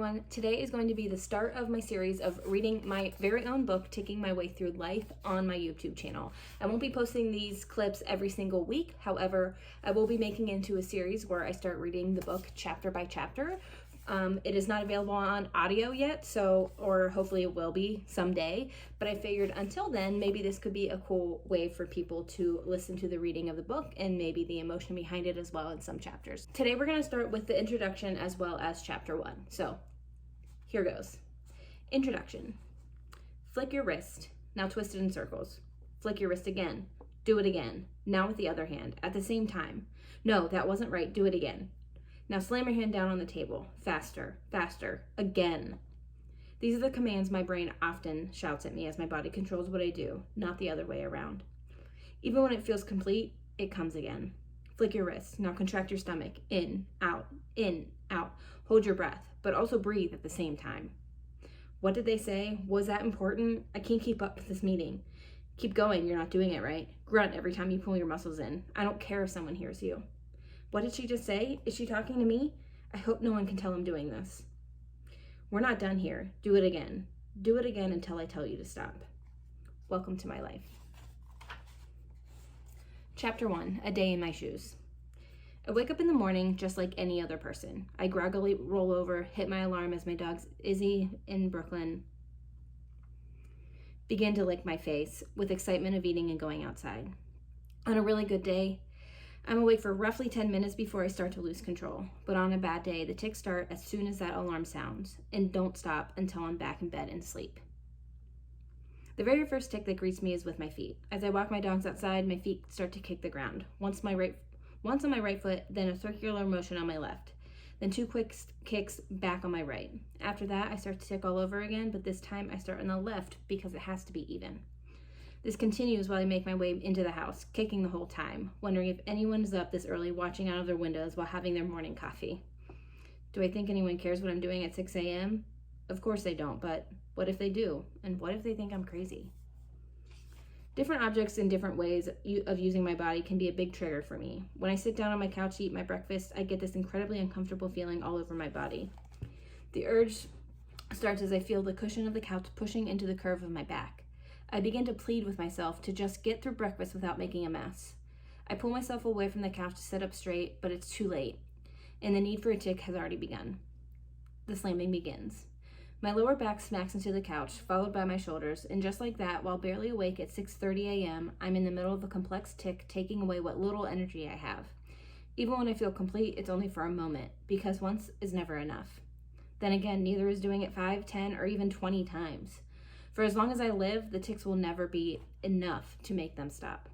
everyone. Today is going to be the start of my series of reading my very own book, Ticking My Way Through Life, on my YouTube channel. I won't be posting these clips every single week. However, I will be making it into a series where I start reading the book chapter by chapter. It is not available on audio yet, or hopefully it will be someday, but I figured until then, maybe this could be a cool way for people to listen to the reading of the book and maybe the emotion behind it as well in some chapters. Today we're going to start with the introduction as well as chapter 1. So here goes. Introduction. Flick your wrist. Now twist it in circles. Flick your wrist again. Do it again. Now with the other hand at the same time. No, that wasn't right. Do it again. Now slam your hand down on the table. Faster, faster, again. These are the commands my brain often shouts at me as my body controls what I do, not the other way around. Even when it feels complete, it comes again. Flick your wrist. Now contract your stomach. In, out, in, out. Hold your breath, but also breathe at the same time. What did they say? Was that important? I can't keep up with this meeting. Keep going, you're not doing it right. Grunt every time you pull your muscles in. I don't care if someone hears you. What did she just say? Is she talking to me? I hope no one can tell I'm doing this. We're not done here. Do it again. Do it again until I tell you to stop. Welcome to my life. Chapter 1, A Day in My Shoes. I wake up in the morning just like any other person. I groggily roll over, hit my alarm as my dogs Izzy in Brooklyn begin to lick my face with excitement of eating and going outside. On a really good day, I'm awake for roughly 10 minutes before I start to lose control. But on a bad day, the tics start as soon as that alarm sounds and don't stop until I'm back in bed and sleep. The very first tic that greets me is with my feet. As I walk my dogs outside, my feet start to kick the ground. Once on my right foot, then a circular motion on my left. Then 2 quick kicks back on my right. After that, I start to tic all over again, but this time I start on the left because it has to be even. This continues while I make my way into the house, kicking the whole time, wondering if anyone is up this early watching out of their windows while having their morning coffee. Do I think anyone cares what I'm doing at 6 a.m.? Of course they don't, but what if they do? And what if they think I'm crazy? Different objects and different ways of using my body can be a big trigger for me. When I sit down on my couch to eat my breakfast, I get this incredibly uncomfortable feeling all over my body. The urge starts as I feel the cushion of the couch pushing into the curve of my back. I begin to plead with myself to just get through breakfast without making a mess. I pull myself away from the couch to sit up straight, but it's too late, and the need for a tic has already begun. The slamming begins. My lower back smacks into the couch, followed by my shoulders, and just like that, while barely awake at 6:30 a.m., I'm in the middle of a complex tic taking away what little energy I have. Even when I feel complete, it's only for a moment, because once is never enough. Then again, neither is doing it 5, 10, or even 20 times. For as long as I live, the tics will never be enough to make them stop.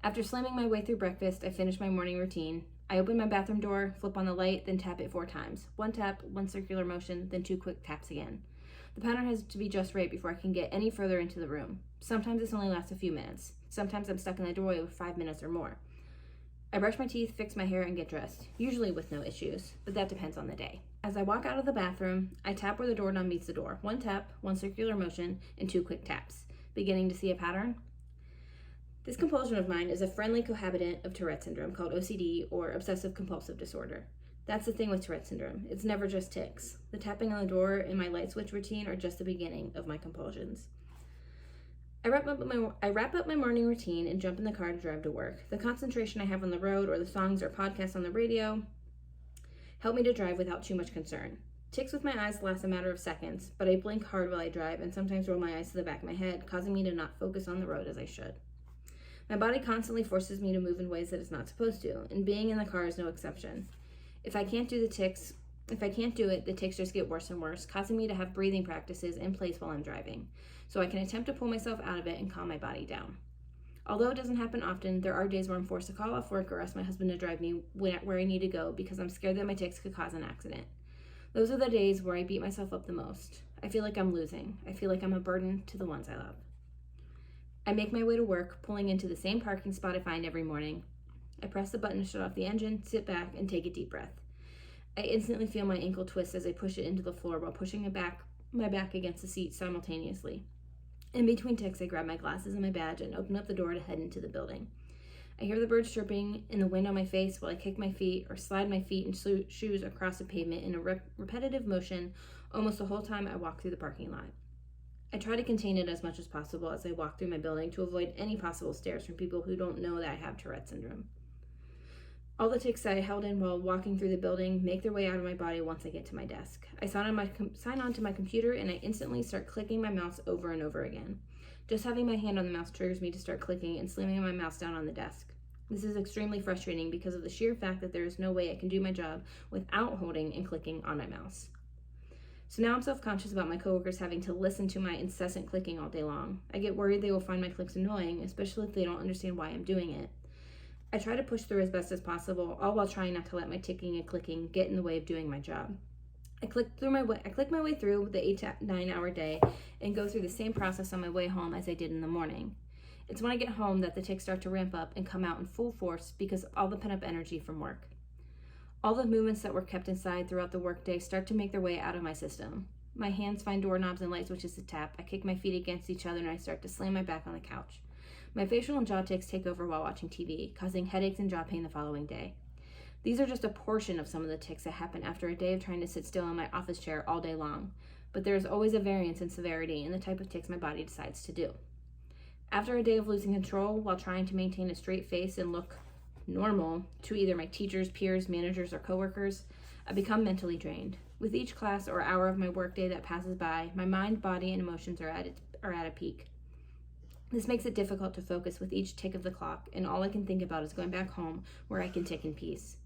After slamming my way through breakfast, I finish my morning routine. I open my bathroom door, flip on the light, then tap it 4 times. 1 tap, 1 circular motion, then 2 quick taps again. The pattern has to be just right before I can get any further into the room. Sometimes this only lasts a few minutes. Sometimes I'm stuck in the doorway with 5 minutes or more. I brush my teeth, fix my hair, and get dressed, usually with no issues, but that depends on the day. As I walk out of the bathroom, I tap where the doorknob meets the door. 1 tap, 1 circular motion, and 2 quick taps. Beginning to see a pattern? This compulsion of mine is a friendly cohabitant of Tourette syndrome called OCD, or obsessive compulsive disorder. That's the thing with Tourette syndrome. It's never just tics. The tapping on the door and my light switch routine are just the beginning of my compulsions. I wrap up my morning routine and jump in the car to drive to work. The concentration I have on the road or the songs or podcasts on the radio help me to drive without too much concern. Tics with my eyes last a matter of seconds, but I blink hard while I drive and sometimes roll my eyes to the back of my head, causing me to not focus on the road as I should. My body constantly forces me to move in ways that it's not supposed to, and being in the car is no exception. If I can't do it, the tics just get worse and worse, causing me to have breathing practices in place while I'm driving, so I can attempt to pull myself out of it and calm my body down. Although it doesn't happen often, there are days where I'm forced to call off work or ask my husband to drive me where I need to go because I'm scared that my tics could cause an accident. Those are the days where I beat myself up the most. I feel like I'm losing. I feel like I'm a burden to the ones I love. I make my way to work, pulling into the same parking spot I find every morning. I press the button to shut off the engine, sit back, and take a deep breath. I instantly feel my ankle twist as I push it into the floor while pushing my back against the seat simultaneously. In between tics, I grab my glasses and my badge and open up the door to head into the building. I hear the birds chirping in the wind on my face while I kick my feet or slide my feet and shoes across the pavement in a repetitive motion almost the whole time I walk through the parking lot. I try to contain it as much as possible as I walk through my building to avoid any possible stares from people who don't know that I have Tourette syndrome. All the tics I held in while walking through the building make their way out of my body once I get to my desk. I sign on to my computer and I instantly start clicking my mouse over and over again. Just having my hand on the mouse triggers me to start clicking and slamming my mouse down on the desk. This is extremely frustrating because of the sheer fact that there is no way I can do my job without holding and clicking on my mouse. So now I'm self-conscious about my coworkers having to listen to my incessant clicking all day long. I get worried they will find my clicks annoying, especially if they don't understand why I'm doing it. I try to push through as best as possible, all while trying not to let my ticking and clicking get in the way of doing my job. I click my way through the 8 to 9 hour day and go through the same process on my way home as I did in the morning. It's when I get home that the tics start to ramp up and come out in full force because of all the pent-up energy from work. All the movements that were kept inside throughout the workday start to make their way out of my system. My hands find doorknobs and light switches to tap. I kick my feet against each other and I start to slam my back on the couch. My facial and jaw tics take over while watching TV, causing headaches and jaw pain the following day. These are just a portion of some of the tics that happen after a day of trying to sit still in my office chair all day long, but there is always a variance in severity in the type of tics my body decides to do. After a day of losing control while trying to maintain a straight face and look normal to either my teachers, peers, managers, or coworkers, I become mentally drained. With each class or hour of my workday that passes by, my mind, body, and emotions are at a peak. This makes it difficult to focus with each tick of the clock, and all I can think about is going back home where I can tick in peace.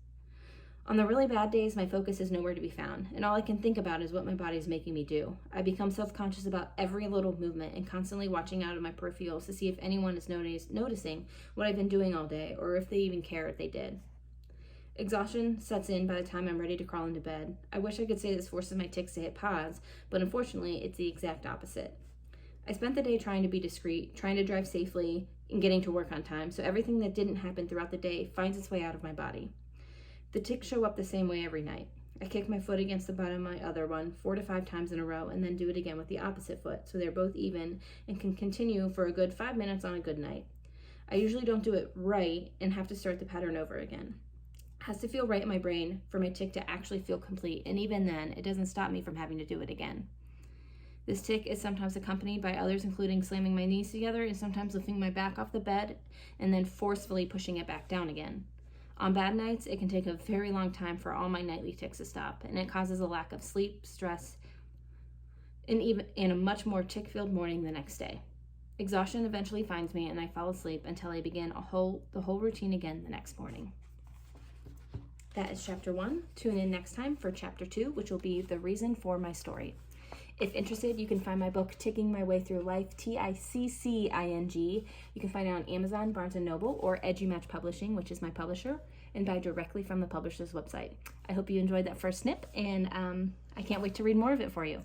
On the really bad days, my focus is nowhere to be found, and all I can think about is what my body is making me do. I become self-conscious about every little movement and constantly watching out of my peripherals to see if anyone is noticing what I've been doing all day, or if they even care if they did. Exhaustion sets in by the time I'm ready to crawl into bed. I wish I could say this forces my tics to hit pause, but unfortunately, it's the exact opposite. I spent the day trying to be discreet, trying to drive safely, and getting to work on time, so everything that didn't happen throughout the day finds its way out of my body. The tics show up the same way every night. I kick my foot against the bottom of my other one 4 to 5 times in a row, and then do it again with the opposite foot, so they're both even and can continue for a good 5 minutes on a good night. I usually don't do it right and have to start the pattern over again. It has to feel right in my brain for my tic to actually feel complete, and even then, it doesn't stop me from having to do it again. This tic is sometimes accompanied by others, including slamming my knees together and sometimes lifting my back off the bed and then forcefully pushing it back down again. On bad nights, it can take a very long time for all my nightly tics to stop, and it causes a lack of sleep, stress, and a much more tic-filled morning the next day. Exhaustion eventually finds me, and I fall asleep until I begin the whole routine again the next morning. That is chapter 1. Tune in next time for chapter 2, which will be the reason for my story. If interested, you can find my book, Ticking My Way Through Life, Ticcing. You can find it on Amazon, Barnes & Noble, or EduMatch Publishing, which is my publisher, and buy directly from the publisher's website. I hope you enjoyed that first snip, and I can't wait to read more of it for you.